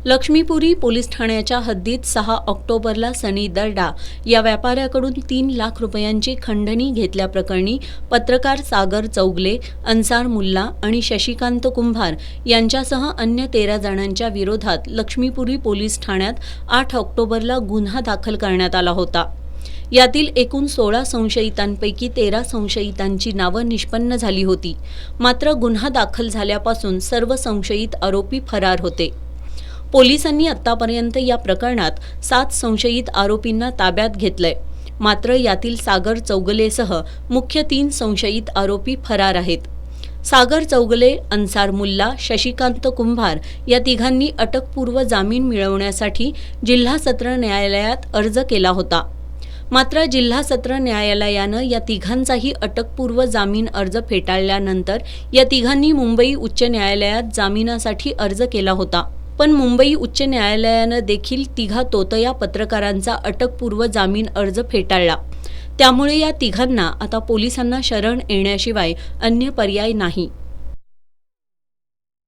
Laxmipuri police ठाण्याच्या हद्दीत 6 ऑक्टोबरला सनी दर्डा या व्यापाऱ्याकडून 3 लाख रुपयांची खंडणी घेतल्याप्रकरणी पत्रकार सागर चौगले, अन्सार मुल्ला आणि शशिकांत कुंभार यांच्यासह अन्य 13 जणांच्या विरोधात लक्ष्मीपुरी पोलीस ठाण्यात 8 ऑक्टोबरला गुन्हा दाखल करण्यात आला होता। यातील एकूण 16 संशयितांपैकी 13 संशयितांची नावं निष्पन्न झाली होती। मात्र गुन्हा दाखल झाल्यापासून सर्व संशयित आरोपी फरार होते। पोलिसांनी आतापर्यंत या प्रकरणात 7 संशयित आरोपींना ताब्यात घेतलंय। मात्र यातील सागर चौगलेसह मुख्य 3 संशयित आरोपी फरार आहेत। सागर चौगले, अन्सार मुल्ला, शशिकांत कुंभार या तिघांनी अटकपूर्व जामीन मिळवण्यासाठी जिल्हा सत्र न्यायालयात अर्ज केला होता। मात्र जिल्हा सत्र न्यायालयानं या तिघांचाही अटकपूर्व जामीन अर्ज फेटाळल्यानंतर या तिघांनी मुंबई उच्च न्यायालयात जामिनासाठी अर्ज केला होता। पण मुंबई उच्च न्यायालयानं देखील तिघा तोतया पत्रकारांचा अटकपूर्व जामीन अर्ज फेटाळला। त्यामुळे या तिघांना आता पोलिसांना शरण येण्याशिवाय अन्य पर्याय नाही।